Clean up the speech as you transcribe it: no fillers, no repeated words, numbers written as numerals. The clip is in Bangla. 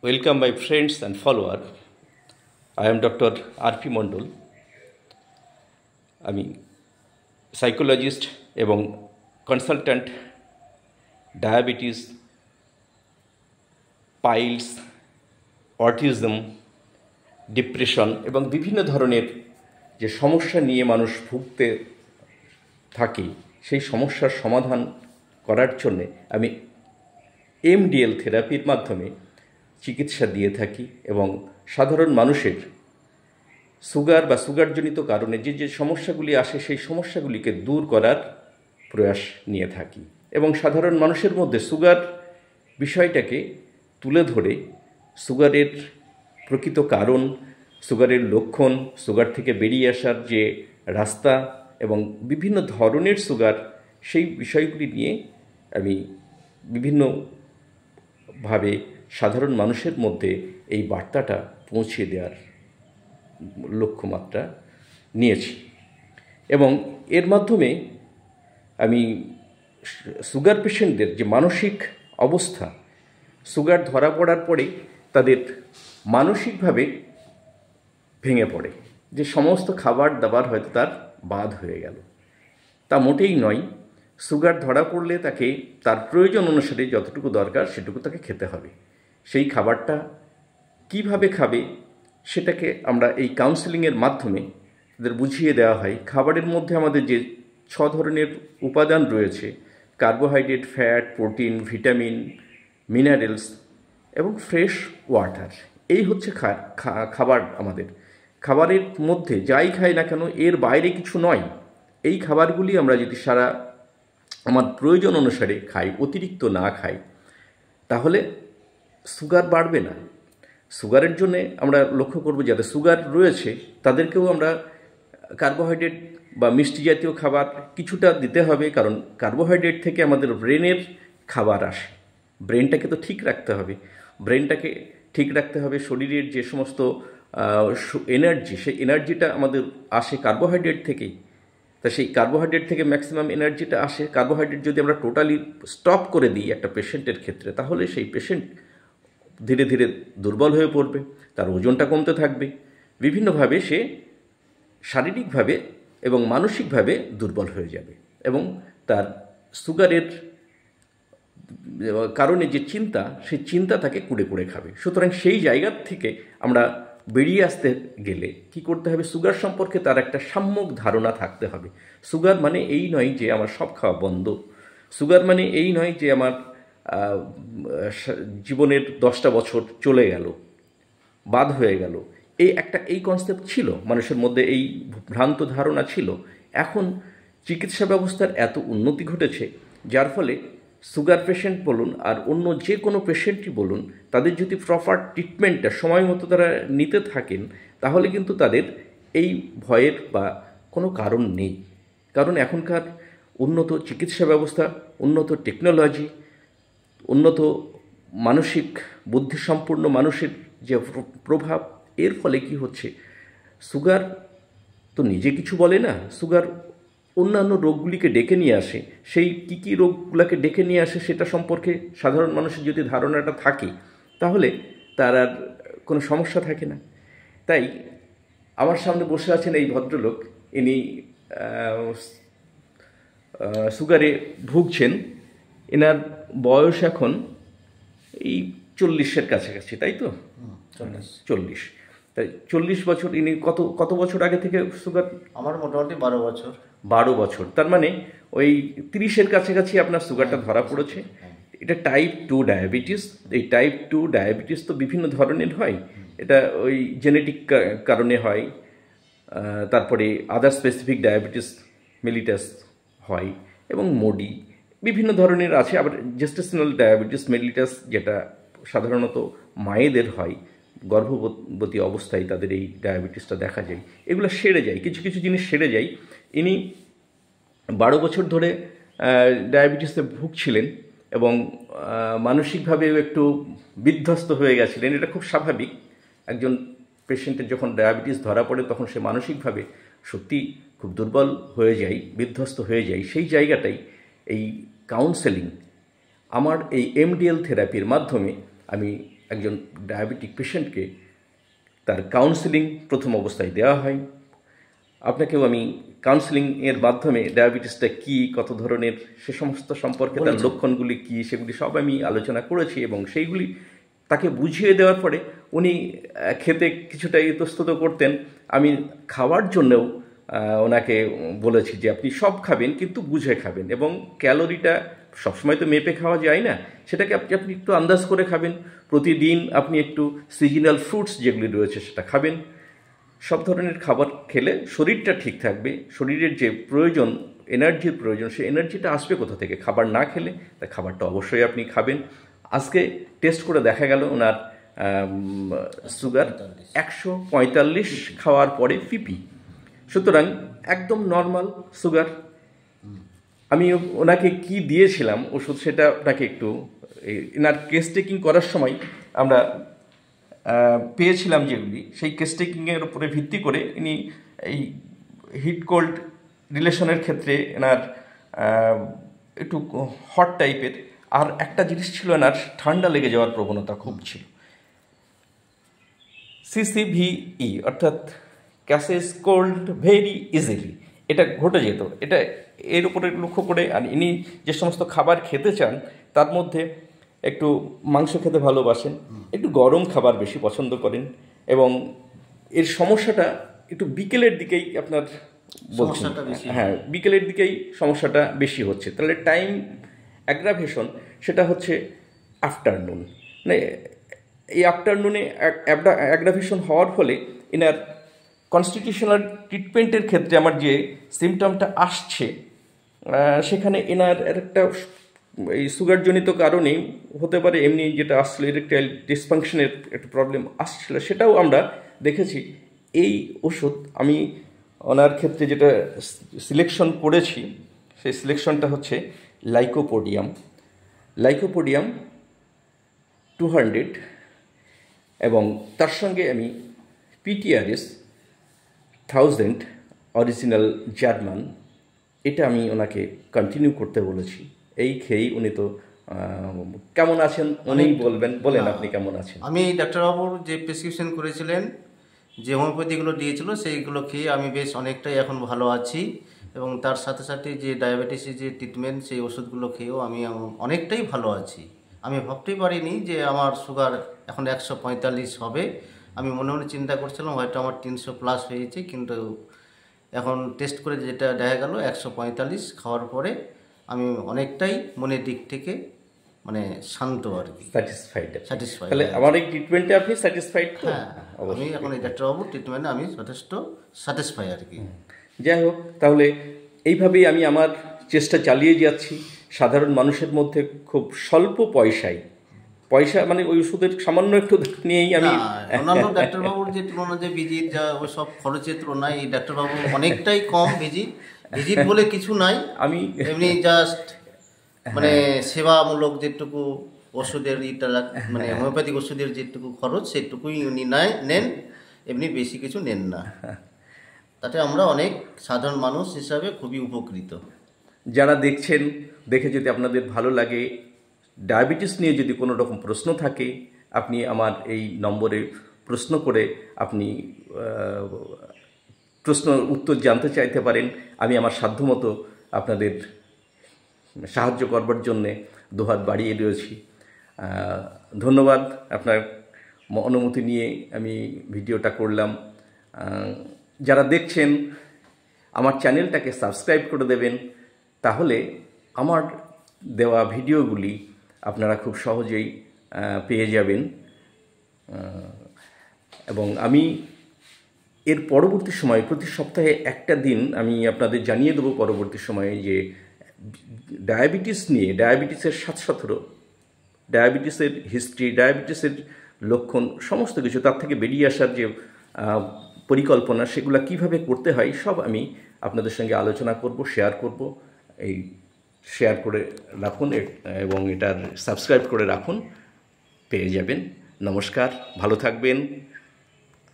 Welcome my friends and follower. I am Dr. R.P. Mondol. আমি সাইকোলজিস্ট এবং consultant diabetes, piles, autism, depression এবং বিভিন্ন ধরনের যে সমস্যা নিয়ে মানুষ ভুগতে থাকে সেই সমস্যার সমাধান করার জন্যে আমি এমডিএল থেরাপির মাধ্যমে চিকিৎসা দিয়ে থাকি এবং সাধারণ মানুষের সুগার বা সুগারজনিত কারণে যে সমস্যাগুলি আসে সেই সমস্যাগুলিকে দূর করার প্রয়াস নিয়ে থাকি এবং সাধারণ মানুষের মধ্যে সুগার বিষয়টাকে তুলে ধরে সুগারের প্রকৃত কারণ, সুগারের লক্ষণ, সুগার থেকে বেরিয়ে আসার যে রাস্তা এবং বিভিন্ন ধরনের সুগার, সেই বিষয়গুলি নিয়ে আমি বিভিন্নভাবে সাধারণ মানুষের মধ্যে এই বার্তাটা পৌঁছে দেওয়ার লক্ষ্যমাত্রা নিয়েছি এবং এর মাধ্যমে আমি সুগার পেশেন্টদের যে মানসিক অবস্থা, সুগার ধরা পড়ার পরে তাদের মানসিকভাবে ভেঙে পড়ে, যে সমস্ত খাবার দাবার হয়তো তার বাদ হয়ে গেল, তা মোটেই নয়। সুগার ধরা পড়লে তাকে তার প্রয়োজন অনুসারে যতটুকু দরকার সেটুকু তাকে খেতে হবে। সেই খাবারটা কিভাবে খাবে সেটাকে আমরা এই কাউন্সেলিংয়ের মাধ্যমে তাদের বুঝিয়ে দেওয়া হয়। খাবারের মধ্যে আমাদের যে 6 ধরনের উপাদান রয়েছে, carbohydrate, fat, protein, vitamin, minerals এবং ফ্রেশ ওয়াটার, এই হচ্ছে খাবার। আমাদের খাবারের মধ্যে যাই খাই না কেন এর বাইরে কিছু নয়। এই খাবারগুলি আমরা যদি আমার প্রয়োজন অনুসারে খাই, অতিরিক্ত না খাই, তাহলে সুগার বাড়বে না। সুগারের জন্যে আমরা লক্ষ্য করব যাদের সুগার রয়েছে তাদেরকেও আমরা কার্বোহাইড্রেট বা মিষ্টি জাতীয় খাবার কিছুটা দিতে হবে, কারণ কার্বোহাইড্রেট থেকে আমাদের ব্রেনের খাবার আসে। ব্রেনটাকে তো ঠিক রাখতে হবে, ব্রেনটাকে ঠিক রাখতে হবে। শরীরের যে সমস্ত এনার্জি, সেই এনার্জিটা আমাদের আসে কার্বোহাইড্রেট থেকেই। তা সেই কার্বোহাইড্রেট থেকে ম্যাক্সিমাম এনার্জিটা আসে। কার্বোহাইড্রেট যদি আমরা টোটালি স্টপ করে দিই একটা পেশেন্টের ক্ষেত্রে, তাহলে সেই পেশেন্ট ধীরে ধীরে দুর্বল হয়ে পড়বে, তার ওজনটা কমতে থাকবে, বিভিন্নভাবে সে শারীরিকভাবে এবং মানসিকভাবে দুর্বল হয়ে যাবে এবং তার সুগারের কারণে যে চিন্তা, সেই চিন্তা তাকে কুড়ে কুড়ে খাবে। সুতরাং সেই জায়গার থেকে আমরা বেরিয়ে আসতে গেলে কি করতে হবে? সুগার সম্পর্কে তার একটা সম্যক ধারণা থাকতে হবে। সুগার মানে এই নয় যে আমার সব খাওয়া বন্ধ, সুগার মানে এই নয় যে আমার জীবনের 10টা বছর চলে গেল, বাদ হয়ে গেল। এই কনসেপ্ট ছিল মানুষের মধ্যে, এই ভ্রান্ত ধারণা ছিল। এখন চিকিৎসা ব্যবস্থার এত উন্নতি ঘটেছে, যার ফলে সুগার পেশেন্ট বলুন আর অন্য যে কোনো পেশেন্টই বলুন, তাদের যদি প্রপার ট্রিটমেন্টটা সময় মতো তারা নিতে থাকেন, তাহলে কিন্তু তাদের এই ভয়ের বা কোনো কারণ নেই। কারণ এখনকার উন্নত চিকিৎসা ব্যবস্থা, উন্নত টেকনোলজি, উন্নত মানসিক বুদ্ধিসম্পন্ন মানুষের যে প্রভাব, এর ফলে কি হচ্ছে, সুগার তো নিজে কিছু বলে না, সুগার অন্যান্য রোগগুলিকে ডেকে নিয়ে আসে। সেই কী রোগগুলোকে ডেকে নিয়ে আসে সেটা সম্পর্কে সাধারণ মানুষের যদি ধারণাটা থাকে, তাহলে তার আর কোনো সমস্যা থাকে না। তাই আমার সামনে বসে আছেন এই ভদ্রলোক, ইনি সুগারে ভুগছেন। এনার বয়স এখন এই 40-এর কাছাকাছি, তাই তো? 40। তাই 40 বছর। ইনি কত বছর আগে থেকে সুগার? আমার মোটামুটি 12 বছর। 12 বছর, তার মানে ওই 30-এর কাছাকাছি আপনার সুগারটা ধরা পড়েছে। এটা টাইপ 2 ডায়াবেটিস। এই টাইপ 2 ডায়াবেটিস তো বিভিন্ন ধরনের হয়। এটা ওই জেনেটিক কারণে হয়, তারপরে আদার স্পেসিফিক ডায়াবেটিস মেলিটাস হয় এবং মোডি, বিভিন্ন ধরনের আছে। আবার জেস্টেশনাল ডায়াবেটিস মেলিটাস, যেটা সাধারণত মায়েদের হয়, গর্ভবতী অবস্থায় তাদের এই ডায়াবেটিসটা দেখা যায়। এগুলো সেরে যায়, কিছু কিছু জিনিস সেরে যায়। ইনি 12 বছর ধরে ডায়াবেটিসে ভুগছিলেন এবং মানসিকভাবেও একটু বিধ্বস্ত হয়ে গেছিলেন। এটা খুব স্বাভাবিক। একজন পেশেন্টের যখন ডায়াবেটিস ধরা পড়ে তখন সে মানসিকভাবে সত্যি খুব দুর্বল হয়ে যায়, বিধ্বস্ত হয়ে যায়। সেই জায়গাটাই এই কাউন্সেলিং, আমার এই এমডিএল থেরাপির মাধ্যমে আমি একজন ডায়াবেটিক পেশেন্টকে তার কাউন্সেলিং প্রথম অবস্থায় দেওয়া হয়। আপনাকেও আমি কাউন্সেলিংয়ের মাধ্যমে ডায়াবেটিসটা কী, কত ধরনের, সে সমস্ত সম্পর্কে তার লক্ষণগুলি কী, সেগুলি সব আমি আলোচনা করেছি এবং সেইগুলি তাকে বুঝিয়ে দেওয়ার পরে উনি খেতে কিছুটা ইতস্তত করতেন। আমি খাওয়ার জন্যও ওনাকে বলেছি যে আপনি সব খাবেন কিন্তু বুঝে খাবেন, এবং ক্যালোরিটা সবসময় তো মেপে খাওয়া যায় না, সেটাকে আপনি একটু আন্দাজ করে খাবেন। প্রতিদিন আপনি একটু সিজনাল ফ্রুটস যেগুলি রয়েছে সেটা খাবেন। সব ধরনের খাবার খেলে শরীরটা ঠিক থাকবে। শরীরের যে প্রয়োজন, এনার্জির প্রয়োজন, সেই এনার্জিটা আসবে কোথা থেকে? খাবার না খেলে। তাই খাবারটা অবশ্যই আপনি খাবেন। আজকে টেস্ট করে দেখা গেল ওনার সুগার 145 খাওয়ার পরে পিপি, সুতরাং একদম নর্মাল সুগার। আমি ওনাকে কি দিয়েছিলাম ওষুধ, সেটা আপনাকে একটু, এনার কেস টেকিং করার সময় আমরা পেয়েছিলাম যেগুলি, সেই কেস টেকিংয়ের উপরে ভিত্তি করে ইনি এই হিট কোল্ড রিলেশনের ক্ষেত্রে এনার একটু হট টাইপের, আর একটা জিনিস ছিল এনার ঠান্ডা লেগে যাওয়ার প্রবণতা খুব ছিল। CCVE অর্থাৎ ক্যাসেস কোল্ড ভেরি ইজিলি, এটা ঘটে যেত। এটা এর উপরে লক্ষ্য করে, আর ইনি যে সমস্ত খাবার খেতে চান তার মধ্যে একটু মাংস খেতে ভালোবাসেন, একটু গরম খাবার বেশি পছন্দ করেন, এবং এর সমস্যাটা একটু বিকেলের দিকেই আপনার বলছেন, হ্যাঁ বিকেলের দিকেই সমস্যাটা বেশি হচ্ছে। তাহলে টাইম অ্যাগ্রাভেশন সেটা হচ্ছে আফটারনুন, মানে এই আফটারনুনে অ্যাগ্রাভেশন হওয়ার ফলে এনার কনস্টিটিউশনাল ট্রিটমেন্টের ক্ষেত্রে আমার যে সিমটমটা আসছে সেখানে এনার একটা এই সুগারজনিত কারণেই হতে পারে, এমনি যেটা আসছিল ইরেকটাইল ডিসফাংশনের একটা প্রবলেম আসছিল, সেটাও আমরা দেখেছি। এই ওষুধ আমি ওনার ক্ষেত্রে যেটা সিলেকশন করেছি, সেই সিলেকশনটা হচ্ছে লাইকোপোডিয়াম 200, এবং তার সঙ্গে আমি PTRS 1000 অরিজিনাল জার্মান, এটা আমি ওনাকে কন্টিনিউ করতে বলেছি। এই খেয়েই উনি তো কেমন আছেন উনি বলেন আপনি কেমন আছেন? আমি ডাক্তারবাবুর যে প্রেসক্রিপশন করেছিলেন, যে হোমিওপ্যাথিগুলো দিয়েছিল, সেইগুলো খেয়ে আমি বেশ অনেকটাই এখন ভালো আছি, এবং তার সাথে সাথে যে ডায়াবেটিসের যে ট্রিটমেন্ট, সেই ওষুধগুলো খেয়েও আমি অনেকটাই ভালো আছি। আমি ভাবতেই পারিনি যে আমার সুগার এখন 145 হবে। আমি মনে মনে চিন্তা করছিলাম হয়তো আমার 300+ হয়েছে, কিন্তু এখন টেস্ট করে যেটা দেখা গেল 145 খাওয়ার পরে আমি অনেকটাই মনের দিক থেকে মানে শান্ত আর কি, স্যাটিসফাইড। স্যাটিসফাইড। তাহলে আমার এই ট্রিটমেন্টে আপনি স্যাটিসফাইড তো? হ্যাঁ, আমি এখন এই ডাক্তারবাবুর ট্রিটমেন্টে আমি যথেষ্ট স্যাটিসফাই আর কি। যাই হোক, তাহলে এইভাবেই আমি আমার চেষ্টা চালিয়ে যাচ্ছি সাধারণ মানুষের মধ্যে খুব স্বল্প পয়সা মানে ওই ওষুধের সামান্য একটু নিয়েই আমি অন্যান্য ডাক্তারবাবুর যে তুলনা, যে ভিজিট যা ওই সব খরচের তুলনায় এই ডাক্তারবাবু অনেকটাই কম ভিজিট বলে কিছু নাই। আমি এমনি জাস্ট মানে সেবামূলক যেটুকু ওষুধের মানে হোমিওপ্যাথিক ওষুধের যেটুকু খরচ সেটুকুই উনি নেন, এমনি বেশি কিছু নেন না। তাতে আমরা অনেক সাধারণ মানুষ হিসাবে খুবই উপকৃত। যারা দেখছেন, দেখে যদি আপনাদের ভালো লাগে, ডায়াবেটিস নিয়ে যদি কোনো রকম প্রশ্ন থাকে, আপনি আমার এই নম্বরে প্রশ্ন করে আপনি প্রশ্ন উত্তর জানতে চাইতে পারেন। আমি আমার সাধ্যমতো আপনাদের সাহায্য করবার জন্যে দুহাত বাড়িয়ে রয়েছি। ধন্যবাদ, আপনার অনুমতি নিয়ে আমি ভিডিওটা করলাম। যারা দেখছেন আমার চ্যানেলটাকে সাবস্ক্রাইব করে দেবেন, তাহলে আমার দেওয়া ভিডিওগুলি আপনারা খুব সহজেই পেয়ে যাবেন। এবং আমি এর পরবর্তী সময় প্রতি সপ্তাহে একটা দিন আমি আপনাদের জানিয়ে দেবো পরবর্তী সময়ে যে ডায়াবেটিস নিয়ে, ডায়াবেটিসের 7-17, ডায়াবেটিসের হিস্ট্রি, ডায়াবেটিসের লক্ষণ, সমস্ত কিছু, তার থেকে বেরিয়ে আসার যে পরিকল্পনা, সেগুলো কিভাবে করতে হয় সব আমি আপনাদের সঙ্গে আলোচনা করব, শেয়ার করব। এই শেয়ার করে রাখুন এবং এটার সাবস্ক্রাইব করে রাখুন, পেয়ে যাবেন। নমস্কার, ভালো থাকবেন।